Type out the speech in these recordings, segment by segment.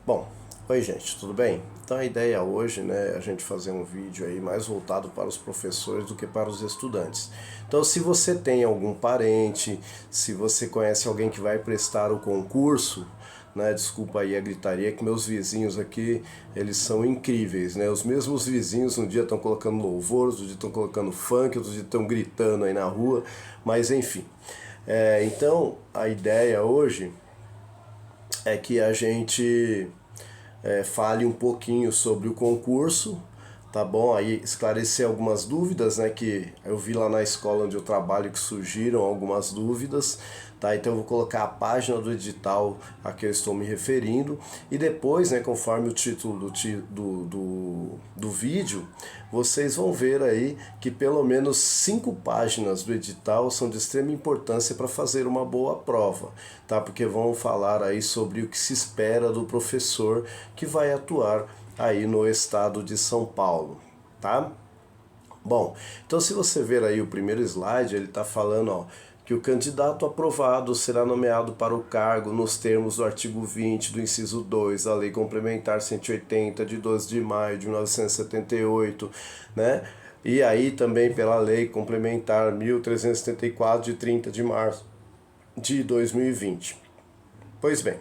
Bom, oi gente, tudo bem? Então a ideia hoje, né, é a gente fazer um vídeo aí mais voltado para os professores do que para os estudantes. Então se você tem algum parente, se você conhece alguém que vai prestar o concurso, né, desculpa aí a gritaria, que meus vizinhos aqui, eles são incríveis, né? Os mesmos vizinhos um dia estão colocando louvor, outro dia estão colocando funk, outro dia estão gritando aí na rua, mas enfim. Então a ideia hoje é que a gente fale um pouquinho sobre o concurso, tá bom? Aí esclarecer algumas dúvidas, né? Que eu vi lá na escola onde eu trabalho que surgiram algumas dúvidas, tá? Então eu vou colocar a página do edital a que eu estou me referindo e depois, né? Conforme o título do vídeo, vocês vão ver aí que pelo menos 5 páginas do edital são de extrema importância para fazer uma boa prova, tá? Porque vão falar aí sobre o que se espera do professor que vai atuar aí no estado de São Paulo, tá? Bom, então se você ver aí o primeiro slide, ele está falando, ó, que o candidato aprovado será nomeado para o cargo nos termos do artigo 20 do inciso 2 da Lei Complementar 180 de 12 de maio de 1978, né? E aí também pela Lei Complementar 1374 de 30 de março de 2020. Pois bem,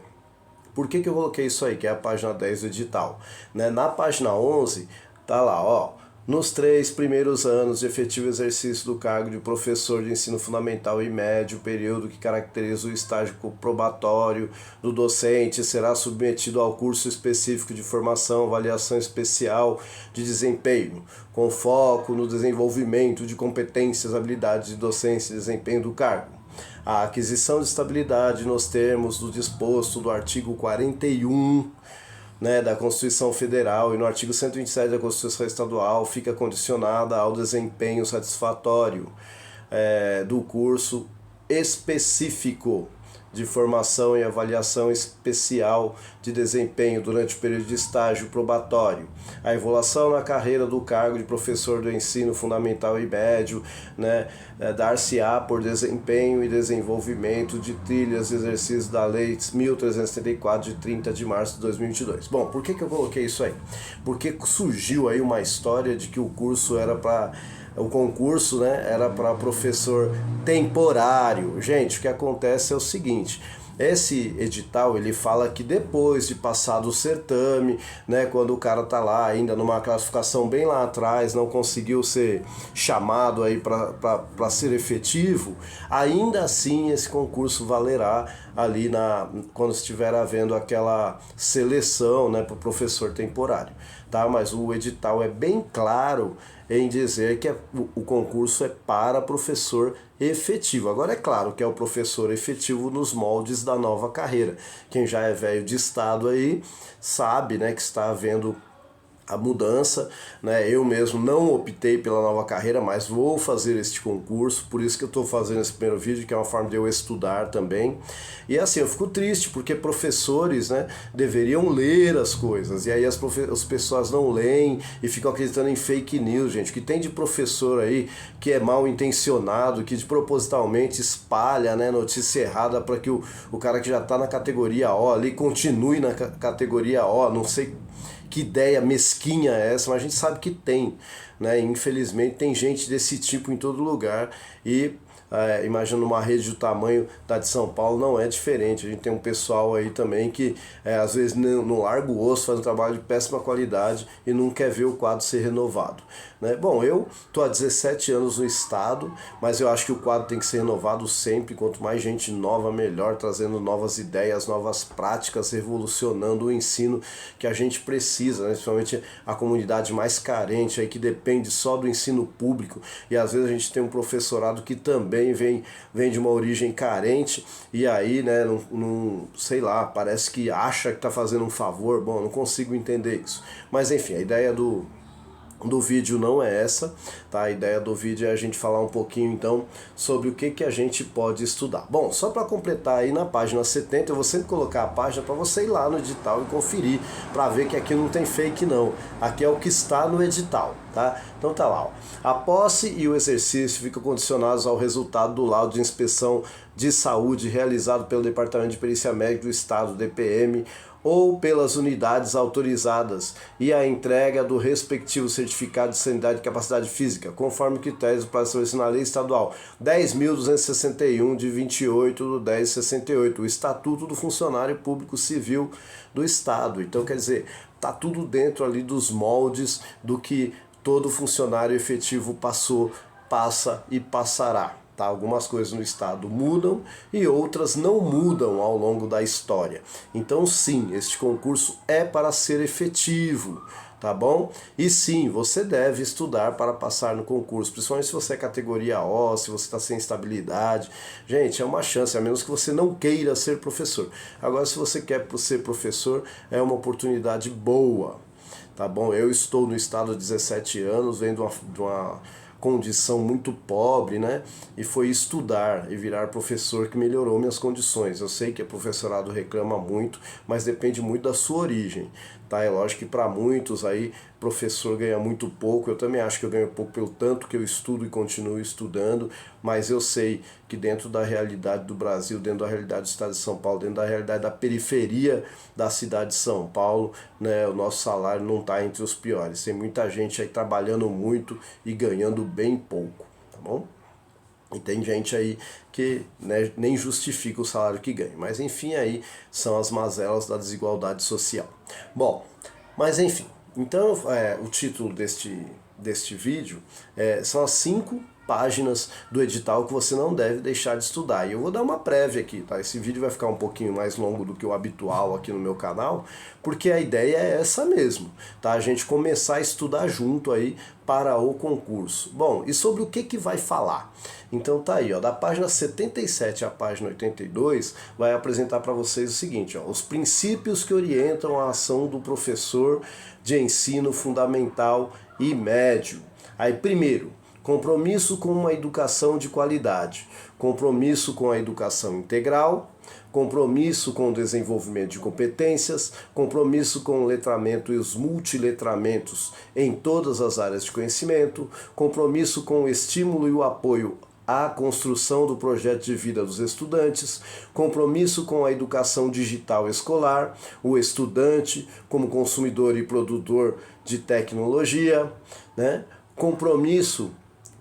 por que eu coloquei isso aí, que é a página 10 do edital? Né? Na página 11, tá lá, ó. Nos 3 primeiros anos de efetivo exercício do cargo de professor de ensino fundamental e médio, período que caracteriza o estágio probatório do docente, será submetido ao curso específico de formação, avaliação especial de desempenho, com foco no desenvolvimento de competências, habilidades de docência e desempenho do cargo. A aquisição de estabilidade nos termos do disposto do artigo 41, né, da Constituição Federal e no artigo 127 da Constituição Estadual fica condicionada ao desempenho satisfatório do curso específico de formação e avaliação especial de desempenho durante o período de estágio probatório. A evolução na carreira do cargo de professor do ensino fundamental e médio, né, dar-se-á por desempenho e desenvolvimento de trilhas de exercício da Lei 1374 de 30 de março de 2022. Bom, por que eu coloquei isso aí? Porque surgiu aí uma história de que o curso era para... O concurso, né, era para professor temporário. Gente, o que acontece é o seguinte: esse edital ele fala que depois de passado o certame, né, quando o cara tá lá ainda numa classificação bem lá atrás, não conseguiu ser chamado aí para ser efetivo, ainda assim esse concurso valerá ali quando estiver havendo aquela seleção, né, para o professor temporário, tá? Mas o edital é bem claro em dizer que o concurso é para professor efetivo. Agora é claro que é o professor efetivo nos moldes da nova carreira. Quem já é velho de estado aí sabe, né, que está havendo a mudança, né? Eu mesmo não optei pela nova carreira, mas vou fazer este concurso, por isso que eu estou fazendo esse primeiro vídeo, que é uma forma de eu estudar também. E assim, eu fico triste, porque professores, né, deveriam ler as coisas, e aí as pessoas não leem e ficam acreditando em fake news, gente. O que tem de professor aí que é mal intencionado, que propositalmente espalha, né, notícia errada para que o cara que já está na categoria O ali continue na categoria O, não sei que ideia mesquinha é essa, mas a gente sabe que tem, né? Infelizmente tem gente desse tipo em todo lugar e imagina uma rede do tamanho da de São Paulo, não é diferente. A gente tem um pessoal aí também que às vezes não larga o osso, faz um trabalho de péssima qualidade e não quer ver o quadro ser renovado, né? Bom, eu estou há 17 anos no estado, mas eu acho que o quadro tem que ser renovado sempre. Quanto mais gente nova, melhor, trazendo novas ideias, novas práticas, revolucionando o ensino que a gente precisa, né? Principalmente a comunidade mais carente aí, que depende só do ensino público, e às vezes a gente tem um professorado que também vem de uma origem carente, e aí, né, não sei lá, parece que acha que está fazendo um favor. Bom, não consigo entender isso. Mas enfim, a ideia do vídeo não é essa, tá? A ideia do vídeo é a gente falar um pouquinho então sobre o que a gente pode estudar. Bom, só para completar aí na página 70, eu vou sempre colocar a página para você ir lá no edital e conferir, para ver que aqui não tem fake não. Aqui é o que está no edital. tá? Então tá lá, ó. A posse e o exercício ficam condicionados ao resultado do laudo de inspeção de saúde realizado pelo Departamento de Perícia Médica do Estado, DPM, ou pelas unidades autorizadas e a entrega do respectivo certificado de sanidade e capacidade física, conforme critérios para estabelecer na Lei Estadual 10.261, de 28/10/68, o Estatuto do Funcionário Público Civil do Estado. Então, quer dizer, tá tudo dentro ali dos moldes do que todo funcionário efetivo passou, passa e passará. Tá? Algumas coisas no Estado mudam e outras não mudam ao longo da história. Então sim, este concurso é para ser efetivo, tá bom? E sim, você deve estudar para passar no concurso, principalmente se você é categoria O, se você está sem estabilidade. Gente, é uma chance, a menos que você não queira ser professor. Agora, se você quer ser professor, é uma oportunidade boa, tá bom? Eu estou no estado há 17 anos, vendo de uma condição muito pobre, né? E foi estudar e virar professor que melhorou minhas condições. Eu sei que o professorado reclama muito, mas depende muito da sua origem, tá? É lógico que para muitos aí professor ganha muito pouco. Eu também acho que eu ganho pouco pelo tanto que eu estudo e continuo estudando, mas eu sei que dentro da realidade do Brasil, dentro da realidade do estado de São Paulo, dentro da realidade da periferia da cidade de São Paulo, né, o nosso salário não está entre os piores. Tem muita gente aí trabalhando muito e ganhando bem pouco, tá bom? E tem gente aí que, né, nem justifica o salário que ganha. Mas enfim, aí são as mazelas da desigualdade social. Bom, mas enfim, então o título deste vídeo são as 5 páginas do edital que você não deve deixar de estudar. E eu vou dar uma prévia aqui, tá? Esse vídeo vai ficar um pouquinho mais longo do que o habitual aqui no meu canal, porque a ideia é essa mesmo, tá? A gente começar a estudar junto aí para o concurso. Bom, e sobre o que vai falar? Então tá aí, ó, da página 77 à página 82, vai apresentar para vocês o seguinte, ó, os princípios que orientam a ação do professor de ensino fundamental e médio. Aí, primeiro, compromisso com uma educação de qualidade, compromisso com a educação integral, compromisso com o desenvolvimento de competências, compromisso com o letramento e os multiletramentos em todas as áreas de conhecimento, compromisso com o estímulo e o apoio à construção do projeto de vida dos estudantes, compromisso com a educação digital escolar, o estudante como consumidor e produtor de tecnologia, né? Compromisso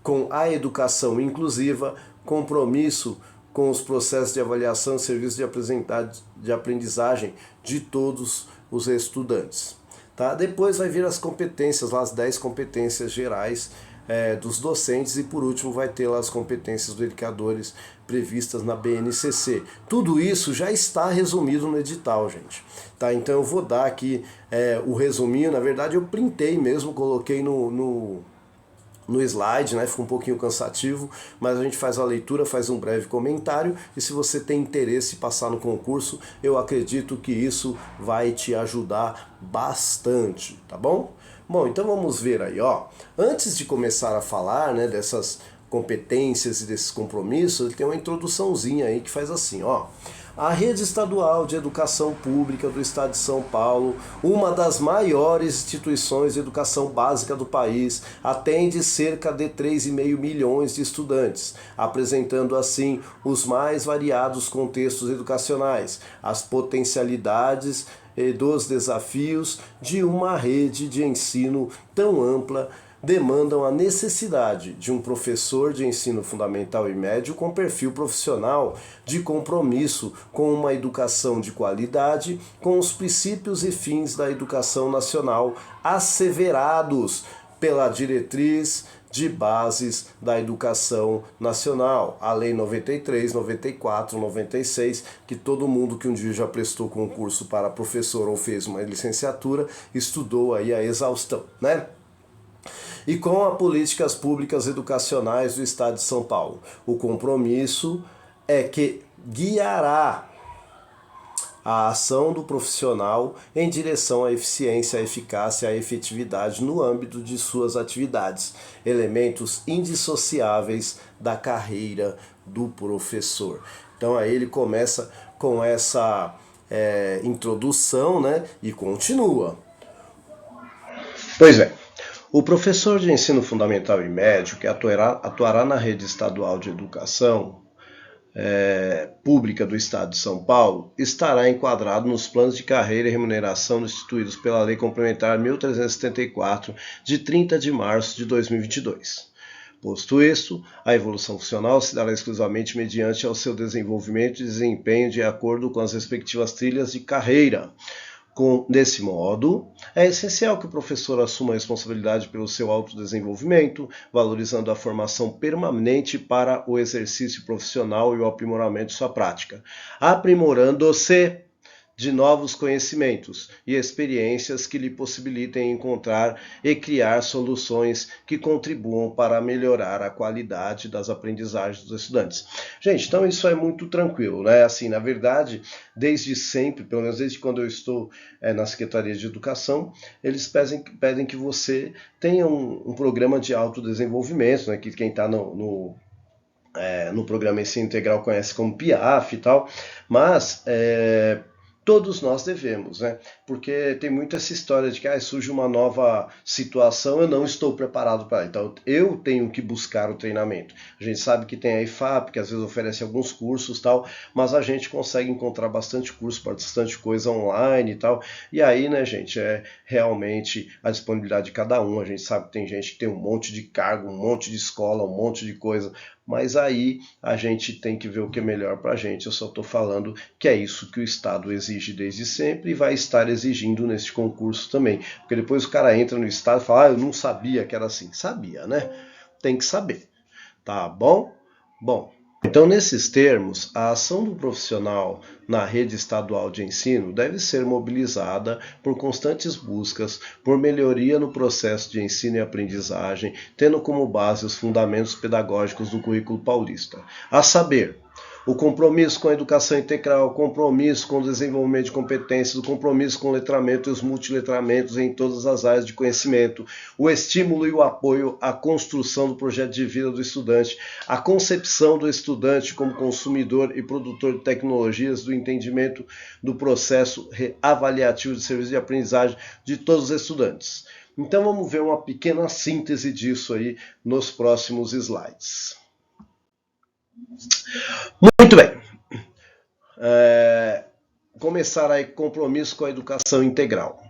com a educação inclusiva, compromisso com os processos de avaliação e serviços de aprendizagem de todos os estudantes. Tá? Depois vai vir as competências, lá as 10 competências gerais dos docentes, e por último vai ter lá as competências dos educadores previstas na BNCC. Tudo isso já está resumido no edital, gente. Tá? Então eu vou dar aqui o resuminho. Na verdade eu printei mesmo, coloquei no slide, né? Fica um pouquinho cansativo, mas a gente faz a leitura, faz um breve comentário, e se você tem interesse em passar no concurso, eu acredito que isso vai te ajudar bastante, tá bom? Bom, então vamos ver aí, ó. Antes de começar a falar, né, dessas competências e desses compromissos, ele tem uma introduçãozinha aí que faz assim, ó. A Rede Estadual de Educação Pública do Estado de São Paulo, uma das maiores instituições de educação básica do país, atende cerca de 3,5 milhões de estudantes, apresentando assim os mais variados contextos educacionais, as potencialidades e dos desafios de uma rede de ensino tão ampla, demandam a necessidade de um professor de ensino fundamental e médio com perfil profissional de compromisso com uma educação de qualidade, com os princípios e fins da educação nacional asseverados pela diretriz de bases da educação nacional, a Lei 93, 94, 96, que todo mundo que um dia já prestou concurso para professor ou fez uma licenciatura estudou aí a exaustão, né? E com as políticas públicas educacionais do Estado de São Paulo. O compromisso é que guiará a ação do profissional em direção à eficiência, à eficácia e à efetividade no âmbito de suas atividades, elementos indissociáveis da carreira do professor. Então aí ele começa com essa introdução, né, e continua. Pois bem. O professor de ensino fundamental e médio que atuará na rede estadual de educação pública do Estado de São Paulo estará enquadrado nos planos de carreira e remuneração instituídos pela Lei Complementar 1374, de 30 de março de 2022. Posto isto, a evolução funcional se dará exclusivamente mediante ao seu desenvolvimento e desempenho de acordo com as respectivas trilhas de carreira. Desse modo, é essencial que o professor assuma a responsabilidade pelo seu autodesenvolvimento, valorizando a formação permanente para o exercício profissional e o aprimoramento de sua prática, aprimorando-se de novos conhecimentos e experiências que lhe possibilitem encontrar e criar soluções que contribuam para melhorar a qualidade das aprendizagens dos estudantes. Gente, então isso é muito tranquilo, né? Assim, na verdade, desde sempre, pelo menos desde quando eu estou na Secretaria de Educação, eles pedem que você tenha um programa de autodesenvolvimento, né? Que quem está no programa Ensino Integral conhece como PIAF e tal, mas todos nós devemos, né? Porque tem muito essa história de que surge uma nova situação, eu não estou preparado para. Então, eu tenho que buscar o treinamento. A gente sabe que tem a IFAP, que às vezes oferece alguns cursos e tal, mas a gente consegue encontrar bastante curso, bastante coisa online e tal. E aí, né, gente, é realmente a disponibilidade de cada um. A gente sabe que tem gente que tem um monte de cargo, um monte de escola, um monte de coisa. Mas aí a gente tem que ver o que é melhor para a gente. Eu só estou falando que é isso que o Estado exige desde sempre e vai estar exigindo nesse concurso também. Porque depois o cara entra no Estado e fala, eu não sabia que era assim. Sabia, né? Tem que saber. Tá bom? Bom, então nesses termos, a ação do profissional na rede estadual de ensino deve ser mobilizada por constantes buscas por melhoria no processo de ensino e aprendizagem, tendo como base os fundamentos pedagógicos do currículo paulista, a saber, o compromisso com a educação integral, o compromisso com o desenvolvimento de competências, o compromisso com o letramento e os multiletramentos em todas as áreas de conhecimento, o estímulo e o apoio à construção do projeto de vida do estudante, a concepção do estudante como consumidor e produtor de tecnologias, do entendimento do processo avaliativo de serviço de aprendizagem de todos os estudantes. Então vamos ver uma pequena síntese disso aí nos próximos slides. Muito bem. Começar aí compromisso com a educação integral.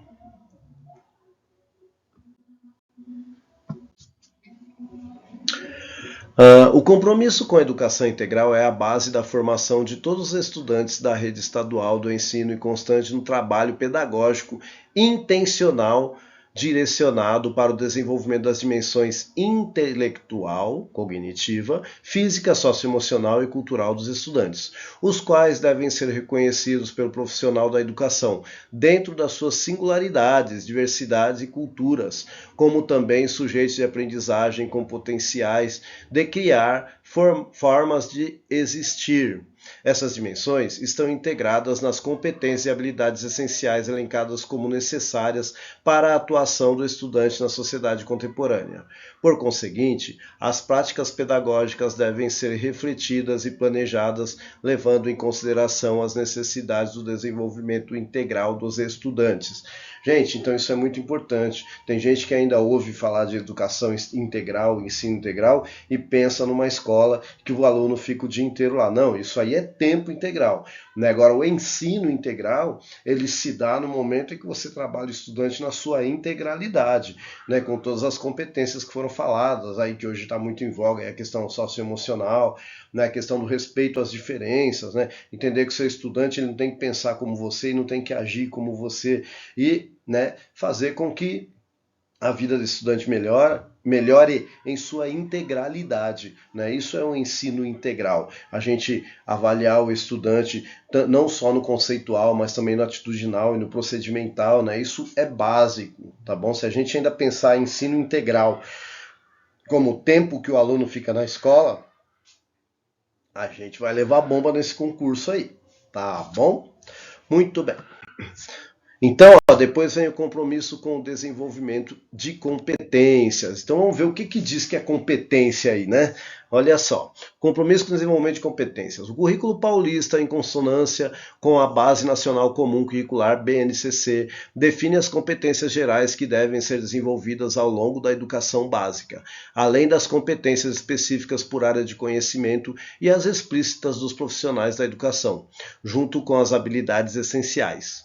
O compromisso com a educação integral é a base da formação de todos os estudantes da rede estadual do ensino e constante no trabalho pedagógico intencional direcionado para o desenvolvimento das dimensões intelectual, cognitiva, física, socioemocional e cultural dos estudantes, os quais devem ser reconhecidos pelo profissional da educação, dentro das suas singularidades, diversidades e culturas, como também sujeitos de aprendizagem com potenciais de criar formas de existir. Essas dimensões estão integradas nas competências e habilidades essenciais elencadas como necessárias para a atuação do estudante na sociedade contemporânea. Por conseguinte, as práticas pedagógicas devem ser refletidas e planejadas, levando em consideração as necessidades do desenvolvimento integral dos estudantes. Gente, então isso é muito importante. Tem gente que ainda ouve falar de educação integral, ensino integral, e pensa numa escola que o aluno fica o dia inteiro lá. Não, isso aí é tempo integral. Né? Agora, o ensino integral, ele se dá no momento em que você trabalha o estudante na sua integralidade, né? Com todas as competências que foram faladas, aí que hoje está muito em voga, é a questão socioemocional, né? A questão do respeito às diferenças, né? Entender que o seu estudante ele não tem que pensar como você e não tem que agir como você, e né, fazer com que a vida do estudante melhore em sua integralidade. Né? Isso é um ensino integral. A gente avaliar o estudante não só no conceitual, mas também no atitudinal e no procedimental. Né? Isso é básico, tá bom? Se a gente ainda pensar em ensino integral como o tempo que o aluno fica na escola, a gente vai levar bomba nesse concurso aí, tá bom? Muito bem. Então, ó, depois vem o compromisso com o desenvolvimento de competências. Então, vamos ver o que diz que é competência aí, né? Olha só, compromisso com o desenvolvimento de competências. O currículo paulista, em consonância com a Base Nacional Comum Curricular, BNCC, define as competências gerais que devem ser desenvolvidas ao longo da educação básica, além das competências específicas por área de conhecimento e as explícitas dos profissionais da educação, junto com as habilidades essenciais.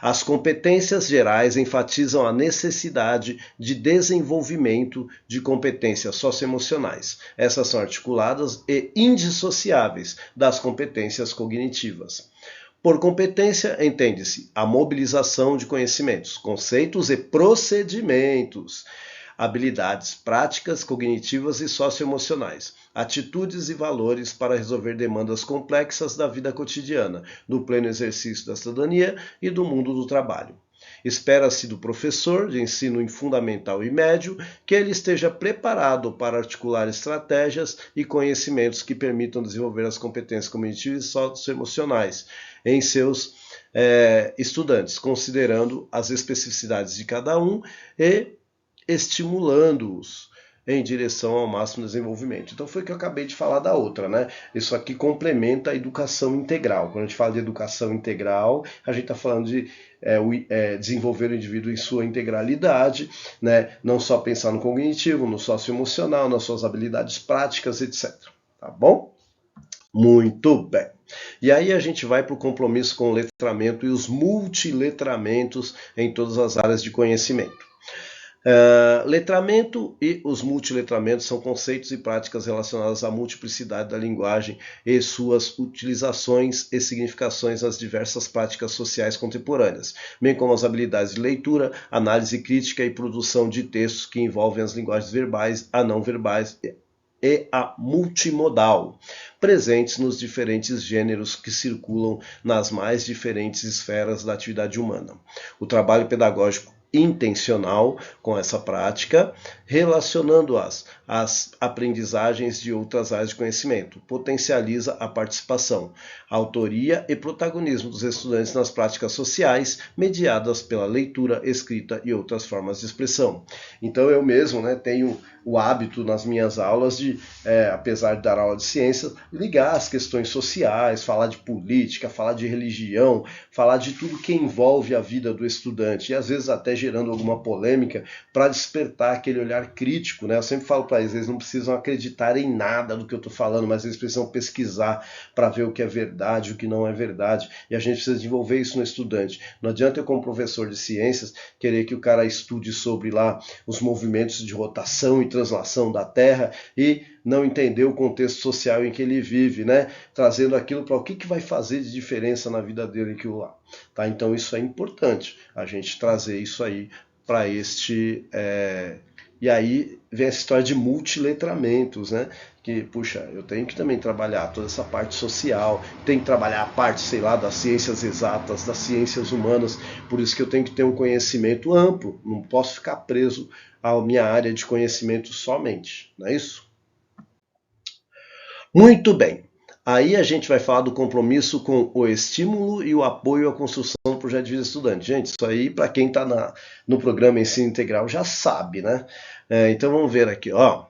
As competências gerais enfatizam a necessidade de desenvolvimento de competências socioemocionais. Essas são articuladas e indissociáveis das competências cognitivas. Por competência, entende-se a mobilização de conhecimentos, conceitos e procedimentos, habilidades práticas, cognitivas e socioemocionais, atitudes e valores para resolver demandas complexas da vida cotidiana, do pleno exercício da cidadania e do mundo do trabalho. Espera-se do professor de ensino fundamental e médio que ele esteja preparado para articular estratégias e conhecimentos que permitam desenvolver as competências cognitivas e socioemocionais em seus estudantes, considerando as especificidades de cada um e estimulando-os em direção ao máximo desenvolvimento. Então foi o que eu acabei de falar da outra, né? Isso aqui complementa a educação integral. Quando a gente fala de educação integral, a gente está falando de desenvolver o indivíduo em sua integralidade, né? Não só pensar no cognitivo, no socioemocional, nas suas habilidades práticas, etc. Tá bom? Muito bem. E aí a gente vai para o compromisso com o letramento e os multiletramentos em todas as áreas de conhecimento. Letramento e os multiletramentos são conceitos e práticas relacionadas à multiplicidade da linguagem e suas utilizações e significações nas diversas práticas sociais contemporâneas, bem como as habilidades de leitura, análise crítica e produção de textos que envolvem as linguagens verbais, a não verbais e a multimodal, presentes nos diferentes gêneros que circulam nas mais diferentes esferas da atividade humana. O trabalho pedagógico intencional com essa prática, relacionando-as às aprendizagens de outras áreas de conhecimento, potencializa a participação, a autoria e protagonismo dos estudantes nas práticas sociais, mediadas pela leitura, escrita e outras formas de expressão. Então eu mesmo, né, tenho o hábito nas minhas aulas de, apesar de dar aula de ciências, ligar as questões sociais, falar de política, falar de religião, falar de tudo que envolve a vida do estudante, e às vezes até gerando alguma polêmica, para despertar aquele olhar crítico, né? Eu sempre falo para eles não precisam acreditar em nada do que eu estou falando, mas eles precisam pesquisar para ver o que é verdade, o que não é verdade, e a gente precisa desenvolver isso no estudante. Não adianta eu, como professor de ciências, querer que o cara estude sobre lá os movimentos de rotação e translação da Terra e não entender o contexto social em que ele vive, né? Trazendo aquilo para o que vai fazer de diferença na vida dele aquilo lá. Tá? Então isso é importante, a gente trazer isso aí para este... E aí vem essa história de multiletramentos, né? Que, puxa, eu tenho que também trabalhar toda essa parte social, tenho que trabalhar a parte, sei lá, das ciências exatas, das ciências humanas, por isso que eu tenho que ter um conhecimento amplo, não posso ficar preso à minha área de conhecimento somente, não é isso? Muito bem. Aí a gente vai falar do compromisso com o estímulo e o apoio à construção do projeto de vida estudante. Gente, isso aí para quem está no programa Ensino Integral já sabe, né? Então vamos ver aqui, ó.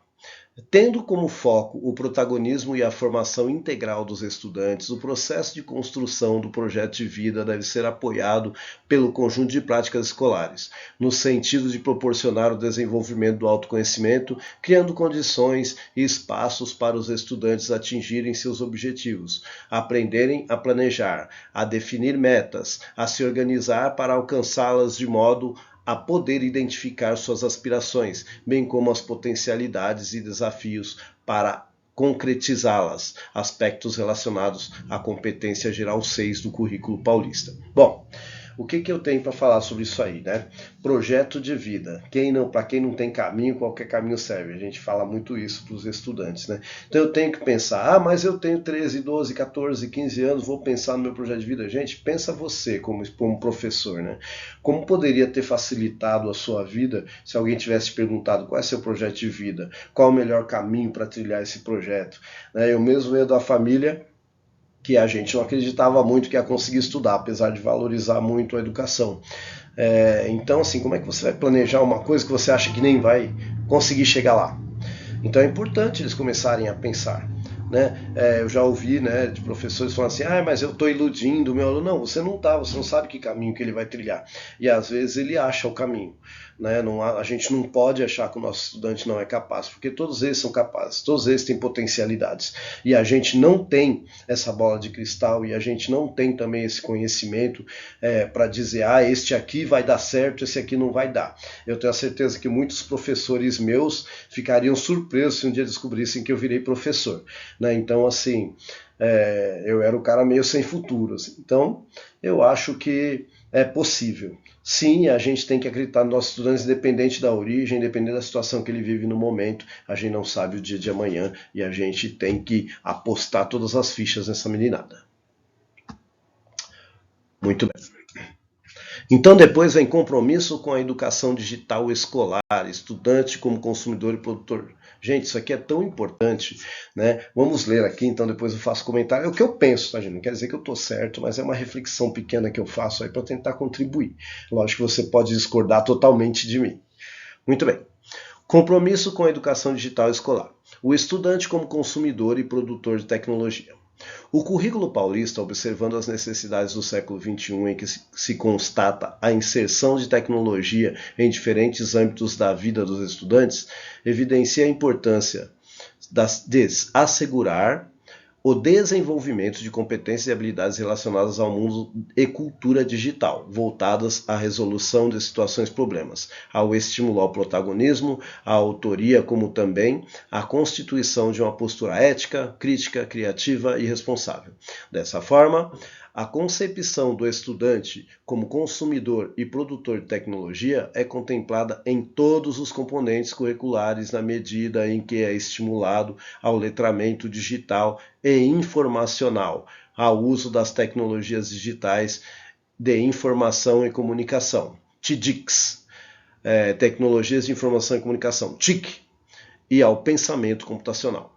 Tendo como foco o protagonismo e a formação integral dos estudantes, o processo de construção do projeto de vida deve ser apoiado pelo conjunto de práticas escolares, no sentido de proporcionar o desenvolvimento do autoconhecimento, criando condições e espaços para os estudantes atingirem seus objetivos, aprenderem a planejar, a definir metas, a se organizar para alcançá-las de modo a poder identificar suas aspirações, bem como as potencialidades e desafios para concretizá-las, aspectos relacionados à competência geral 6 do currículo paulista. Bom, o que eu tenho para falar sobre isso aí, né? Projeto de vida. Para quem não tem caminho, qualquer caminho serve. A gente fala muito isso para os estudantes, né? Então eu tenho que pensar, mas eu tenho 13, 12, 14, 15 anos, vou pensar no meu projeto de vida. Gente, pensa você como professor, né? Como poderia ter facilitado a sua vida se alguém tivesse te perguntado qual é seu projeto de vida, qual é o melhor caminho para trilhar esse projeto? Eu mesmo venho da família que a gente não acreditava muito que ia conseguir estudar, apesar de valorizar muito a educação. Então, assim, como é que você vai planejar uma coisa que você acha que nem vai conseguir chegar lá? Então é importante eles começarem a pensar. Né? Eu já ouvi, né, de professores falando assim, mas eu estou iludindo o meu aluno. Não, você não está, você não sabe que caminho que ele vai trilhar. E às vezes ele acha o caminho. Né? A gente não pode achar que o nosso estudante não é capaz, porque todos eles são capazes, todos eles têm potencialidades. E a gente não tem essa bola de cristal e a gente não tem também esse conhecimento para dizer, este aqui vai dar certo, esse aqui não vai dar. Eu tenho a certeza que muitos professores meus ficariam surpresos se um dia descobrissem que eu virei professor. Né? Então, assim, eu era o cara meio sem futuro. Assim. Então, eu acho que é possível. Sim, a gente tem que acreditar nos nossos estudantes, independente da origem, independente da situação que ele vive no momento. A gente não sabe o dia de amanhã e a gente tem que apostar todas as fichas nessa meninada. Muito bem. Então depois vem compromisso com a educação digital escolar, estudante como consumidor e produtor. Gente, isso aqui é tão importante, né? Vamos ler aqui, então depois eu faço comentário. É o que eu penso, tá, gente? Não quer dizer que eu estou certo, mas é uma reflexão pequena que eu faço aí para tentar contribuir. Lógico que você pode discordar totalmente de mim. Muito bem. Compromisso com a educação digital escolar. O estudante como consumidor e produtor de tecnologia. O currículo paulista, observando as necessidades do século XXI em que se constata a inserção de tecnologia em diferentes âmbitos da vida dos estudantes, evidencia a importância de assegurar o desenvolvimento de competências e habilidades relacionadas ao mundo e cultura digital, voltadas à resolução de situações e problemas, ao estimular o protagonismo, a autoria, como também a constituição de uma postura ética, crítica, criativa e responsável. Dessa forma, a concepção do estudante como consumidor e produtor de tecnologia é contemplada em todos os componentes curriculares na medida em que é estimulado ao letramento digital e informacional, ao uso das tecnologias digitais de informação e comunicação, TIDICs, tecnologias de informação e comunicação, TIC, e ao pensamento computacional.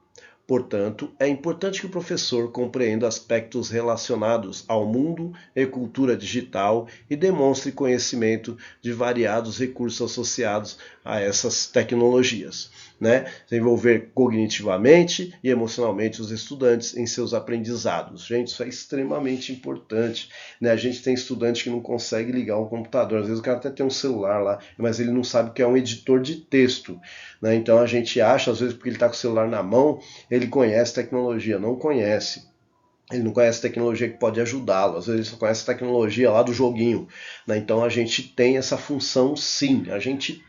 Portanto, é importante que o professor compreenda aspectos relacionados ao mundo e cultura digital e demonstre conhecimento de variados recursos associados a essas tecnologias. Né? Desenvolver cognitivamente e emocionalmente os estudantes em seus aprendizados. Gente, isso é extremamente importante. Né? A gente tem estudante que não consegue ligar um computador. Às vezes o cara até tem um celular lá, mas ele não sabe o que é um editor de texto. Né? Então a gente acha, às vezes, porque ele está com o celular na mão, ele conhece tecnologia. Não conhece. Ele não conhece tecnologia que pode ajudá-lo, às vezes ele só conhece a tecnologia lá do joguinho. Né? Então a gente tem essa função sim, a gente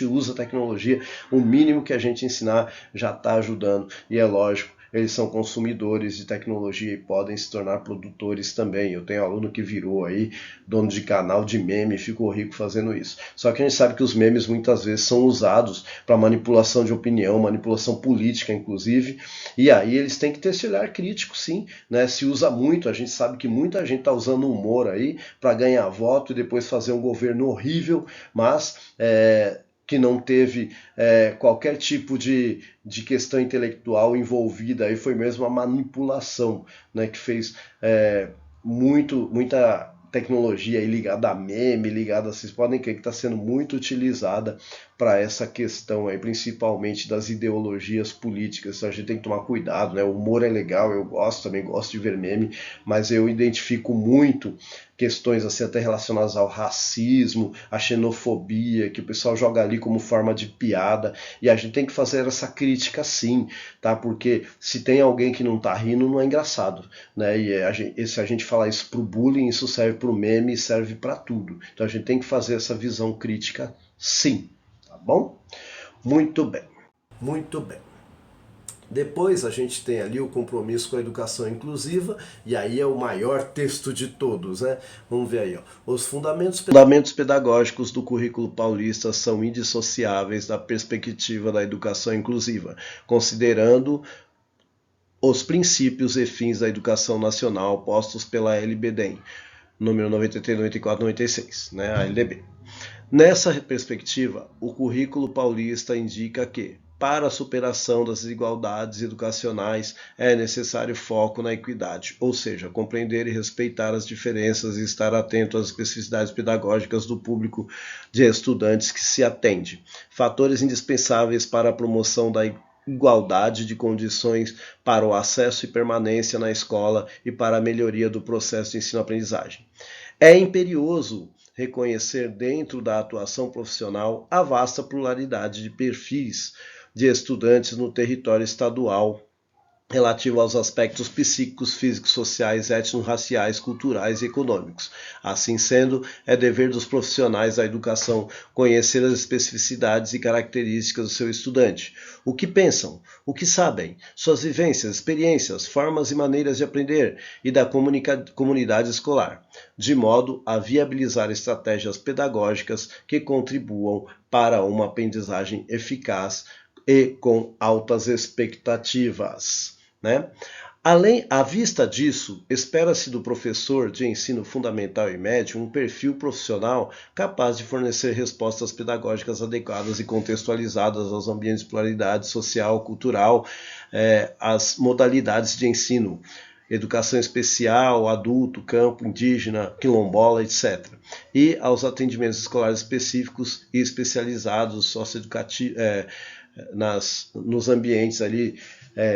usa a tecnologia, o mínimo que a gente ensinar já está ajudando. E é lógico, eles são consumidores de tecnologia e podem se tornar produtores também. Eu tenho aluno que virou aí dono de canal de meme e ficou rico fazendo isso. Só que a gente sabe que os memes muitas vezes são usados para manipulação de opinião, manipulação política inclusive, e aí eles têm que ter esse olhar crítico sim, né? Se usa muito, a gente sabe que muita gente está usando o humor aí para ganhar voto e depois fazer um governo horrível, mas que não teve qualquer tipo de questão intelectual envolvida, aí foi mesmo a manipulação, né, que fez muita tecnologia aí ligada a meme, ligada, vocês podem crer que está sendo muito utilizada para essa questão aí, principalmente das ideologias políticas. Então a gente tem que tomar cuidado, né? O humor é legal, eu também gosto de ver meme, mas eu identifico muito questões assim até relacionadas ao racismo, à xenofobia, que o pessoal joga ali como forma de piada, e a gente tem que fazer essa crítica sim, tá? Porque se tem alguém que não tá rindo, não é engraçado, né? E se a gente falar isso pro bullying, isso serve pro meme e serve para tudo. Então a gente tem que fazer essa visão crítica sim, tá bom? Muito bem, muito bem. Depois a gente tem ali o compromisso com a educação inclusiva, e aí é o maior texto de todos, né? Vamos ver aí, ó. Os fundamentos pedagógicos do currículo paulista são indissociáveis da perspectiva da educação inclusiva, considerando os princípios e fins da educação nacional postos pela LBDEM, número 93, 94, 96, né? A LDB. Nessa perspectiva, o currículo paulista indica que para a superação das desigualdades educacionais é necessário foco na equidade, ou seja, compreender e respeitar as diferenças e estar atento às especificidades pedagógicas do público de estudantes que se atende. Fatores indispensáveis para a promoção da igualdade de condições para o acesso e permanência na escola e para a melhoria do processo de ensino-aprendizagem. É imperioso reconhecer dentro da atuação profissional a vasta pluralidade de perfis de estudantes no território estadual relativo aos aspectos psíquicos, físicos, sociais, étnico-raciais, culturais e econômicos. Assim sendo, é dever dos profissionais da educação conhecer as especificidades e características do seu estudante. O que pensam, o que sabem, suas vivências, experiências, formas e maneiras de aprender e da comunidade escolar, de modo a viabilizar estratégias pedagógicas que contribuam para uma aprendizagem eficaz e com altas expectativas. Além, à vista disso, espera-se do professor de ensino fundamental e médio um perfil profissional capaz de fornecer respostas pedagógicas adequadas e contextualizadas aos ambientes de pluralidade social, cultural, às modalidades de ensino, educação especial, adulto, campo, indígena, quilombola, etc. E aos atendimentos escolares específicos e especializados socioeducativos, nos ambientes ali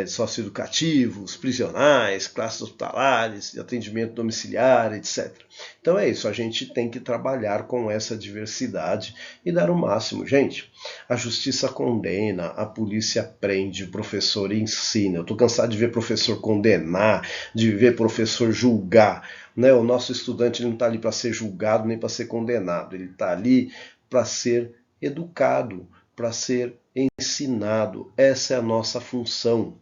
socioeducativos, prisionais, classes hospitalares, de atendimento domiciliar, etc. Então é isso, a gente tem que trabalhar com essa diversidade e dar o máximo. Gente, a justiça condena, a polícia prende, o professor ensina. Eu estou cansado de ver professor condenar, de ver professor julgar. O nosso estudante não está ali para ser julgado nem para ser condenado, ele está ali para ser educado, para ser ensinado. Essa é a nossa função.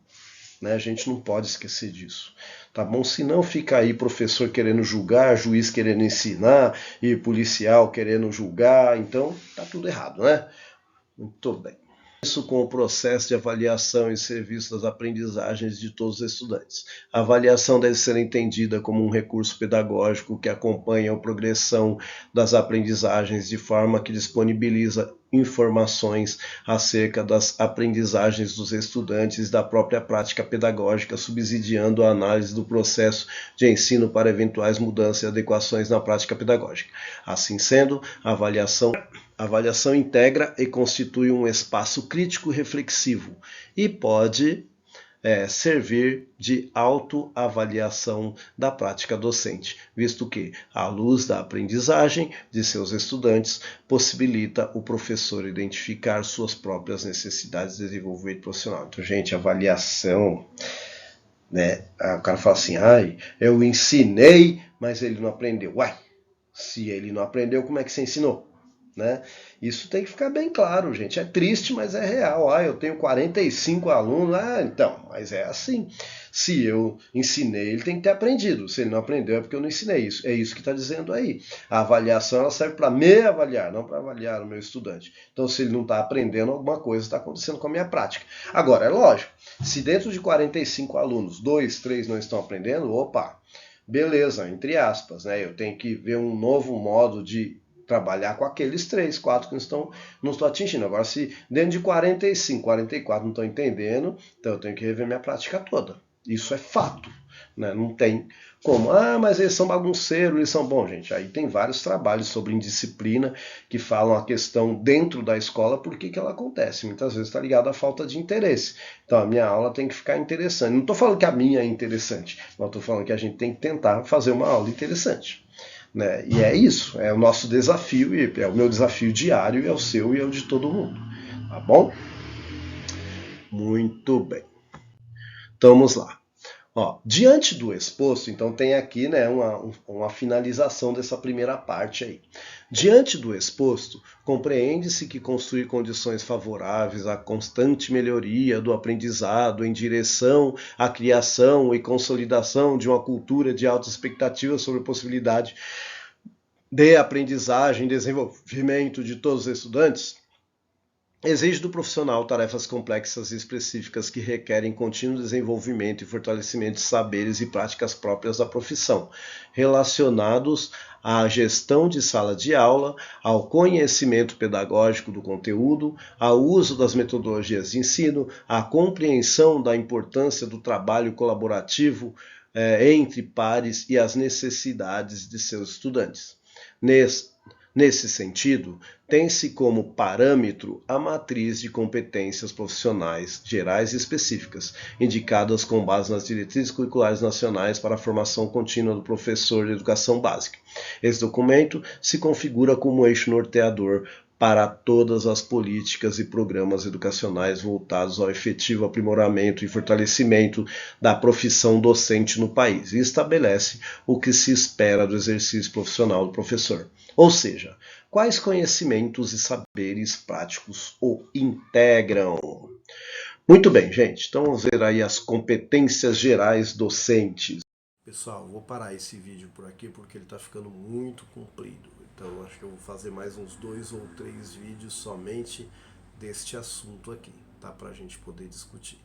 A gente não pode esquecer disso. Tá bom? Se não fica aí professor querendo julgar, juiz querendo ensinar e policial querendo julgar, então tá tudo errado, né? Muito bem. Isso com o processo de avaliação e serviço das aprendizagens de todos os estudantes. A avaliação deve ser entendida como um recurso pedagógico que acompanha a progressão das aprendizagens de forma que disponibiliza informações acerca das aprendizagens dos estudantes e da própria prática pedagógica, subsidiando a análise do processo de ensino para eventuais mudanças e adequações na prática pedagógica. Assim sendo, a avaliação integra e constitui um espaço crítico reflexivo e pode servir de autoavaliação da prática docente, visto que, à luz da aprendizagem de seus estudantes, possibilita o professor identificar suas próprias necessidades de desenvolvimento profissional. Então, gente, avaliação, o cara fala assim, eu ensinei, mas ele não aprendeu. Uai, se ele não aprendeu, como é que você ensinou? Isso tem que ficar bem claro, gente. É triste, mas é real. Eu tenho 45 alunos. Então, mas é assim. Se eu ensinei, ele tem que ter aprendido. Se ele não aprendeu, é porque eu não ensinei isso. É isso que está dizendo aí. A avaliação ela serve para me avaliar, não para avaliar o meu estudante. Então, se ele não está aprendendo, alguma coisa está acontecendo com a minha prática. Agora, é lógico, se dentro de 45 alunos, 2, 3 não estão aprendendo, opa, beleza, entre aspas, eu tenho que ver um novo modo de trabalhar com aqueles 3, 4 que não estou atingindo. Agora, se dentro de 45, 44 não estão entendendo, então eu tenho que rever minha prática toda. Isso é fato. Não tem como. Mas eles são bagunceiros, eles são bons, gente. Aí tem vários trabalhos sobre indisciplina que falam a questão dentro da escola, por que ela acontece. Muitas vezes está ligado à falta de interesse. Então a minha aula tem que ficar interessante. Não estou falando que a minha é interessante, mas estou falando que a gente tem que tentar fazer uma aula interessante. E é isso, é o nosso desafio, e é o meu desafio diário, é o seu e é o de todo mundo. Tá bom? Muito bem. Então vamos lá. Diante do exposto, então tem aqui uma finalização dessa primeira parte aí. Diante do exposto, compreende-se que construir condições favoráveis à constante melhoria do aprendizado em direção à criação e consolidação de uma cultura de alta expectativa sobre a possibilidade de aprendizagem e desenvolvimento de todos os estudantes Exige do profissional tarefas complexas e específicas que requerem contínuo desenvolvimento e fortalecimento de saberes e práticas próprias da profissão, relacionados à gestão de sala de aula, ao conhecimento pedagógico do conteúdo, ao uso das metodologias de ensino, à compreensão da importância do trabalho colaborativo entre pares e as necessidades de seus estudantes. Nesse sentido, tem-se como parâmetro a matriz de competências profissionais gerais e específicas, indicadas com base nas diretrizes curriculares nacionais para a formação contínua do professor de educação básica. Esse documento se configura como eixo norteador para todas as políticas e programas educacionais voltados ao efetivo aprimoramento e fortalecimento da profissão docente no país e estabelece o que se espera do exercício profissional do professor. Ou seja, quais conhecimentos e saberes práticos o integram? Muito bem, gente. Então vamos ver aí as competências gerais docentes. Pessoal, vou parar esse vídeo por aqui porque ele está ficando muito comprido. Então acho que eu vou fazer mais uns 2 ou 3 vídeos somente deste assunto aqui, tá? Para a gente poder discutir.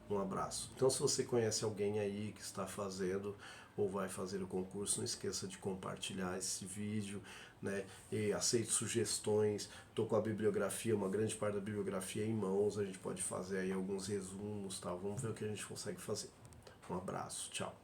Um abraço. Então, se você conhece alguém aí que está fazendo ou vai fazer o concurso, não esqueça de compartilhar esse vídeo, né? E aceito sugestões. Estou com a bibliografia, uma grande parte da bibliografia em mãos. A gente pode fazer aí alguns resumos, tá? Vamos ver o que a gente consegue fazer. Um abraço. Tchau.